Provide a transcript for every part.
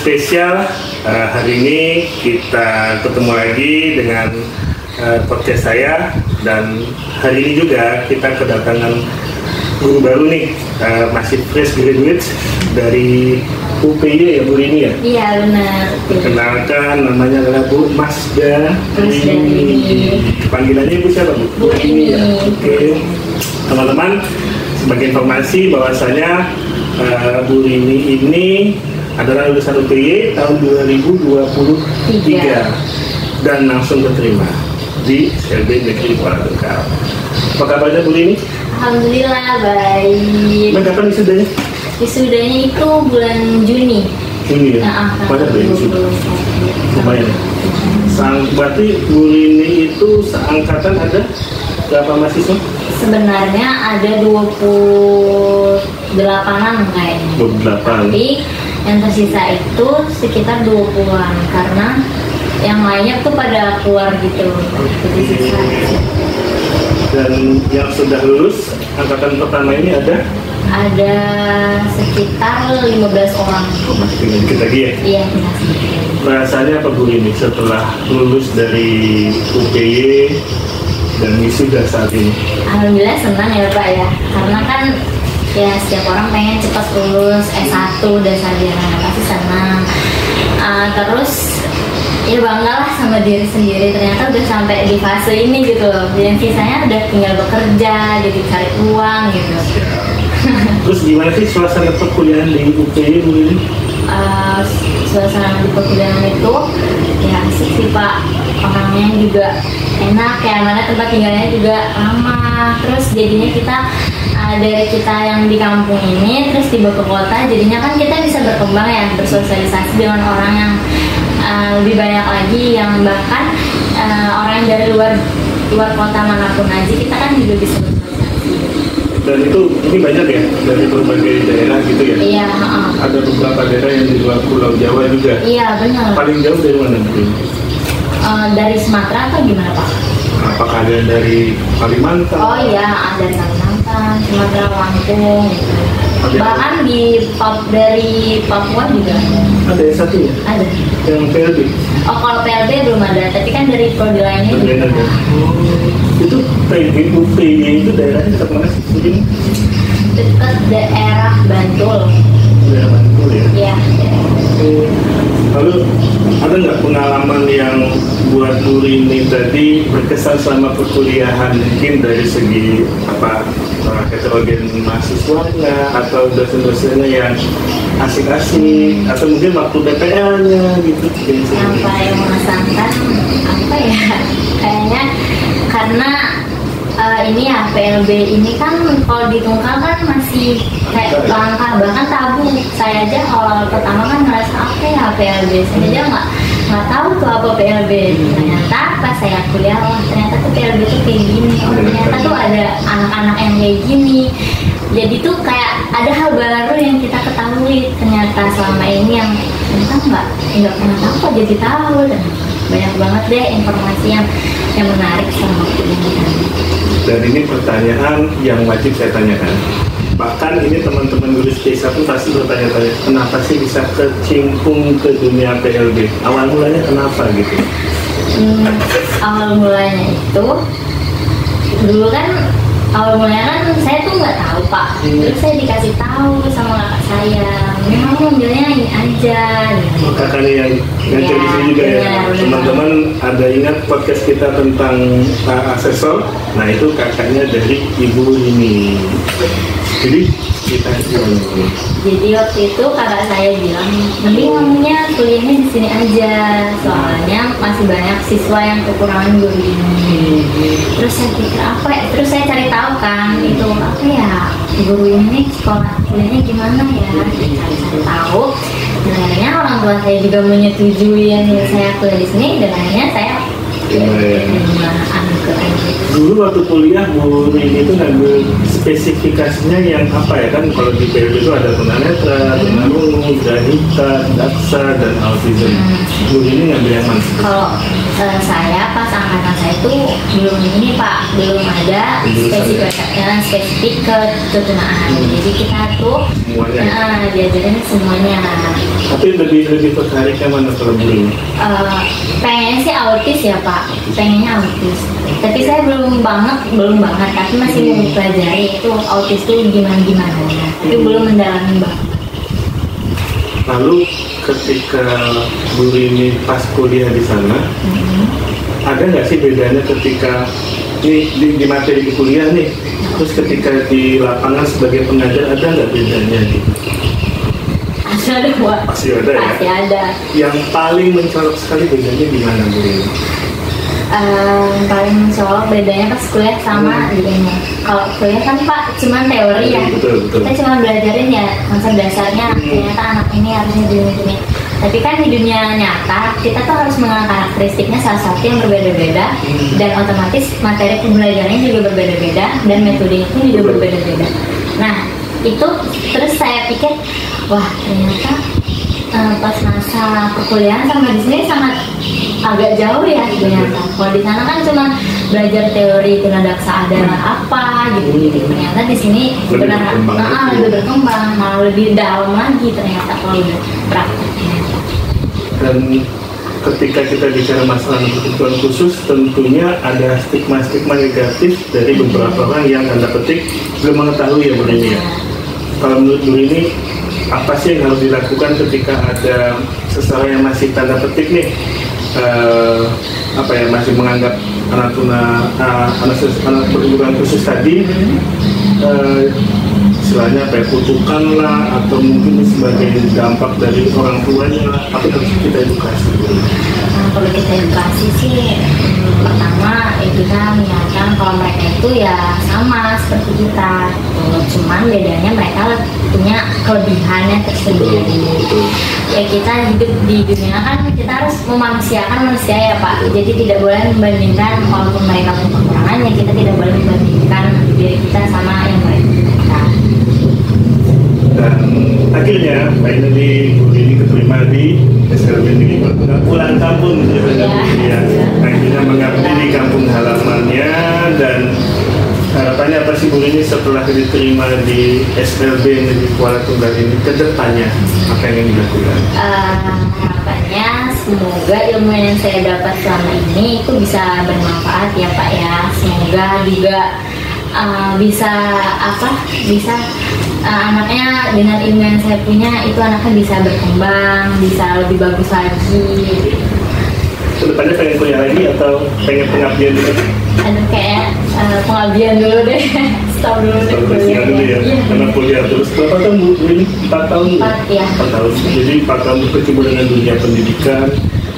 spesial. Hari ini kita ketemu lagi dengan podcast saya, dan hari ini juga kita kedatangan guru baru nih, masih fresh graduate dari UPY ya Bu Rini ya? Iya benar. Perkenalkan, namanya adalah Bu Masda. Panggilannya Bu siapa Bu? Bu Rini ya? Oke. Teman-teman, sebagai informasi bahwasanya Bu Rini ini adalah lulusan UPY tahun 2023 dan langsung keterima di SLB Negeri Kuala Tungkal. Apa kabarnya Bu Rini? Alhamdulillah baik. Kapan wisudanya? Wisudanya itu bulan Juni. Juni ya? Pada bulan Juni. Lumayan. Berarti Bu Rini itu seangkatan ada berapa mahasiswa? Sebenarnya ada 28-an kayaknya. 28. Tapi yang tersisa itu sekitar 20-an karena yang lainnya tuh pada keluar gitu. Jadi sisa. Dan yang sudah lulus angkatan pertama ini ada sekitar 15 orang. Masih tinggal dikit lagi ya? Iya. Rasanya apa Bu ini setelah lulus dari UPY dan wisuda saat ini? Alhamdulillah senang ya Pak ya, karena kan ya setiap orang pengen cepat lulus S1 dan sarjana, pasti senang. Terus ya banggalah sama diri sendiri, ternyata udah sampai di fase ini gitu loh. Dan sisanya udah tinggal bekerja, jadi cari uang gitu. Terus gimana sih suasana perkuliahan di UPY Bu ini? Suasana di perkuliahan itu ya asik sih Pak, orangnya juga enak, kayak mana tempat tinggalnya juga ramah. Terus jadinya kita dari kita yang di kampung ini terus tiba ke kota, jadinya kan kita bisa berkembang ya, bersosialisasi dengan orang yang lebih banyak lagi, yang bahkan orang yang dari luar kota manapun aja kita kan juga bisa bersosialisasi. Dan ini banyak ya dari berbagai daerah gitu ya? Iya. Ada beberapa daerah yang di luar Pulau Jawa juga? Iya benar. Paling jauh dari mana Bu? Dari Sumatera atau gimana Pak? Apakah ada dari Kalimantan? Oh iya, dari Kalimantan, Sumatera, Lampung gitu. Bahkan dari Papua juga ada yang satu ya? ada. Yang PLB? Oh kalau PLB belum ada, tapi kan dari prodi lainnya juga ada. Itu UPY itu daerahnya dekat mana sih? Dekat daerah Bantul. Daerah Bantul ya? Iya. Lalu ada nggak pengalaman yang buat Bu Rini tadi berkesan selama perkuliahan, mungkin dari segi heterogen mahasiswanya atau dosen-dosennya yang asik-asik, atau mungkin waktu PPL-nya gitu? Yang paling mengesankan apa ya? Kayaknya karena ini ya PLB ini kan kalau di Tungkal kan masih kayak langka, bahkan tabu. Saya aja awal pertama kan ngerasa apa ya PLB, saya aja nggak tahu tuh apa PLB. Ternyata pas saya kuliah, ternyata tuh PLB tuh kayak gini. Ternyata tuh ada anak-anak yang kayak gini. Jadi tuh kayak ada hal baru yang kita ketahui ternyata selama ini yang ternyata nggak pernah tahu kok jadi tahu. Dan banyak banget deh informasi yang menarik selama kuliah. Dan ini pertanyaan yang wajib saya tanyakan. Bahkan ini teman-teman lulus P1 pasti bertanya-tanya, kenapa sih bisa kecimpung ke dunia PLB? Awal mulanya kenapa gitu? Awal mulanya itu dulu kan saya tuh nggak tahu Pak. Terus saya dikasih tahu sama kakak saya, memang mobilnya ini aja. Gitu. Kakaknya yang ngajar di sini juga ya. Teman-teman ada ingat podcast kita tentang asesor? Nah itu kakaknya dari Ibu ini. Jadi kita gimana? Jadi waktu itu kakak saya bilang, mending kamunya kuliahnya di sini aja, soalnya masih banyak siswa yang kekurangan guru ini. Terus saya pikir apa ya? Terus saya cari tahu kan, itu apa ya, guru ini sekolah kuliahnya gimana ya? Cari tahu. Dan akhirnya orang tua saya juga menyetujui yang saya kuliah di sini, dan akhirnya saya terima anak ke Dulu waktu kuliah Bu Rini itu ngambil spesifikasinya yang apa ya, kan kalau di PLB itu ada tunanetra, tunarungu, grahita, daksa, dan autism. Bu Rini ngambil yang mana? Kalau saya pas angkatan saya itu belum ini Pak, belum ada spesifik ke ketunaan. Jadi kita tuh diajarin semuanya. Tapi lebih tertarik yang mana kalau Bu Rini? Pengennya sih autis ya Pak, pengennya autis. Tapi saya belum banget, tapi masih mau pelajari itu autis itu gimana ya. Tapi belum mendalami banget. Lalu ketika Bu Rini pas kuliah di sana, ada nggak sih bedanya ketika di materi di kuliah nih, terus ketika di lapangan sebagai pengajar ada nggak bedanya gitu? Ada Pak. Pasti ada ya? Pasti ada. Yang paling mencolok sekali bedanya di mana Bu Rini? Paling mencolok bedanya pas kuliah sama di ini. Kalau kuliah kan Pak cuma teori ya. Betul. Kita cuma belajarin ya konsep dasarnya. Ternyata anak ini harusnya gini. Tapi kan di dunia nyata kita tuh harus mengenal karakteristiknya salah satu yang berbeda-beda dan otomatis materi pembelajarannya juga berbeda-beda dan metodenya pun juga berbeda-beda. Nah itu terus saya pikir wah ternyata pas masa perkuliahan sama di sini sangat agak jauh ya ternyata. Kalau di sana kan cuma belajar teori tunadaksa adalah apa gitu. Ternyata di sini lebih berkembang, malah lebih dalam lagi ternyata kalau udah prakteknya. Dan ketika kita bicara masalah kebutuhan khusus, tentunya ada stigma-stigma negatif dari beberapa orang yang tanda petik belum mengetahui ya Bu Rini ya. Kalau menurut Bu Rini, apa sih yang harus dilakukan ketika ada seseorang yang masih tanda petik nih masih menganggap anak berkebutuhan khusus tadi istilahnya kutukan lah atau mungkin sebagai dampak dari orang tuanya lah, apa harus kita edukasi? Kalau kita edukasi sih pertama kita mengingatkan kalau mereka itu ya sama seperti kita, cuman bedanya mereka punya kelebihannya tersendiri. Ya kita hidup di dunia kan kita harus memanusiakan manusia ya Pak, jadi tidak boleh membandingkan walaupun mereka punya kekurangannya, kita tidak boleh membandingkan diri kita sama yang mereka. Dan akhirnya finally Bu Rini keterima di SLB ini, pulang kampung ya. Akhirnya mengabdi di kampung halamannya. Dan harapannya apa sih Bu Rini setelah diterima di SLB Negeri Kuala Tunggal ini, ke depannya apa yang dilakukan? Harapannya semoga ilmu yang saya dapat selama ini itu bisa bermanfaat ya Pak ya. Semoga juga bisa anaknya dengan ilmu yang saya punya itu anaknya bisa berkembang, bisa lebih bagus lagi. Kedepannya pengen kuliah lagi atau pengen pengabdian dulu? Kayak pengabdian dulu deh. Stop dulu deh kuliah dulu ya. Karena kuliah terus berapa tahun Bu ini? 4 tahun? 4 tahun. Jadi 4 tahun berkecimpung dengan dunia pendidikan,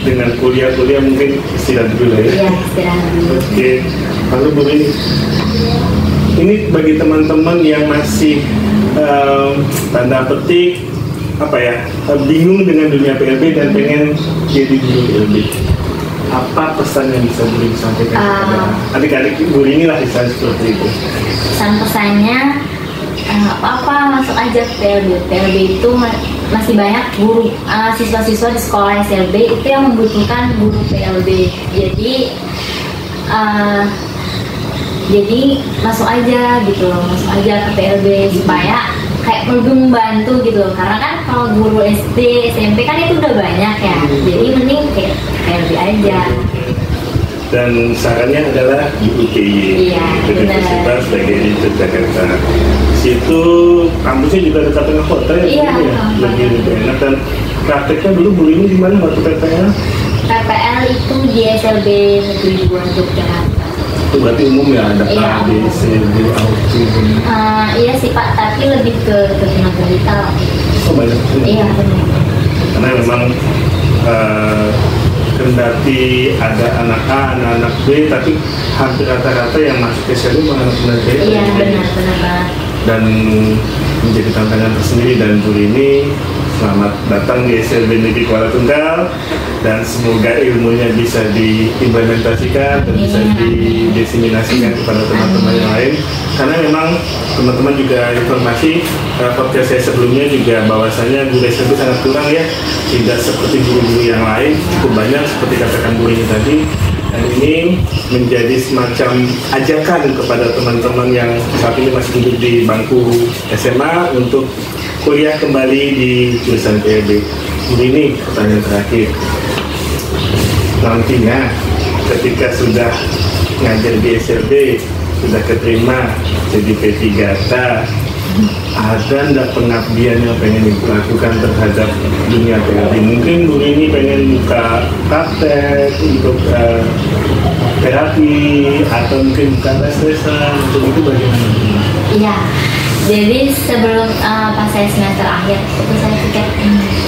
dengan kuliah mungkin istirahat dulu ya. Iya, istirahat dulu. Oke. Lalu Bu ini bagi teman-teman yang masih tanda petik bingung dengan dunia PLB dan pengen jadi guru PLB, apa pesan yang bisa Bu Rini sampaikan kepada adik-adik Bu Rini lah misalnya seperti itu? Pesannya apa masuk aja ke PLB. PLB itu masih banyak guru siswa-siswa di sekolah SLB itu yang membutuhkan guru PLB. Jadi masuk aja ke PLB supaya kayak lebih membantu gitu loh. Karena kan kalau guru SD, SMP kan itu udah banyak ya. Jadi mending kayak PLB aja. Dan sarannya adalah di UTY, Universitas PGRI Yogyakarta. Situ kampusnya juga dekat dengan hotel ya, lebih enak. Dan prakteknya dulu Bu Rini di mana waktu PPL? PPL itu di SLB Negeri 2 Yogyakarta. Itu berarti umum ya, ada ABC, autism. Iya sih Pak, tapi lebih ke tunagrahita. Oh banyak. Iya benar. Karena memang kendati ada anak A, anak B, tapi hampir rata-rata yang masuk ke SLB anak tunagrahita. Iya benar banget. Dan menjadi tantangan tersendiri, dan Bu Rini Selamat datang di SLB Negeri Kuala Tunggal, dan semoga ilmunya bisa diimplementasikan dan bisa didiseminasikan kepada teman-teman yang lain. Karena memang teman-teman juga informasi podcast saya sebelumnya juga bahwasanya guru SLB sangat kurang ya, tidak seperti guru-guru yang lain, cukup banyak seperti katakan Bu ini tadi. Dan ini menjadi semacam ajakan kepada teman-teman yang saat ini masih duduk di bangku SMA untuk kuliah kembali di jurusan PLB. Ini pertanyaan terakhir. Nantinya ketika sudah ngajar di SLB, sudah keterima jadi P3K, ada nggak pengabdian yang pengen dilakukan terhadap dunia PLB? Mungkin Bu ini pengen buka praktek untuk terapi, atau mungkin buka les-lesan, untuk itu bagaimana? Iya, jadi sebelum pas saya semester akhir itu saya pikir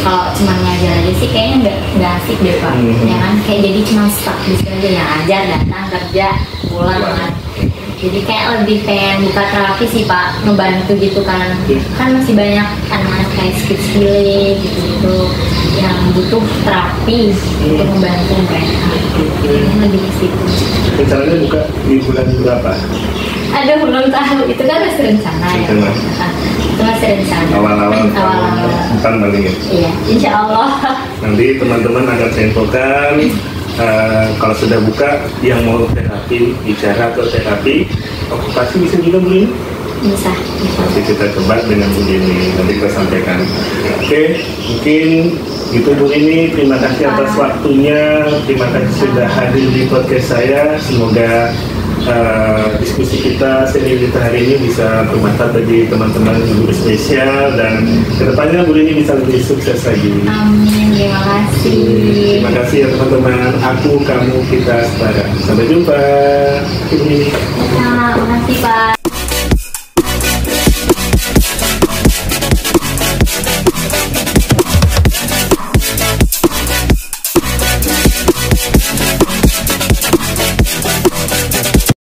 kalau cuma ngajar aja sih kayaknya nggak asik deh Pak. Ya kan, kayak jadi cuma stuck di situ aja, ya ngajar, datang kerja, pulang kan. Jadi kayak lebih pengen buka terapi sih Pak, ngebantu gitu kan. Kan masih banyak anak-anak kayak skills gitu yang butuh terapi untuk membantu mereka. Ini lebih ke situ. Rencananya buka di bulan berapa? Aduh, belum tahu, itu kan masih rencana ya. Itu masih rencana. Awal-awal bukan paling ya? Iya, insya Allah. Nanti teman-teman akan saya infokan. Kalau sudah buka, yang mau terapi bicara atau terapi okupasi bisa juga Bu ini? Bisa. Nanti kita coba dengan Bu ini, nanti kita sampaikan. Oke, mungkin itu Bu ini. Terima kasih atas waktunya, terima kasih sudah hadir di podcast saya. Semoga diskusi kita, seni kita hari ini bisa bermanfaat bagi teman-teman guru spesial, dan kedepannya Bu ini bisa lebih sukses lagi. Amin, terima kasih. Terima kasih ya teman-teman. Aku, kamu, kita setara. Sampai jumpa. Terima kasih Pak.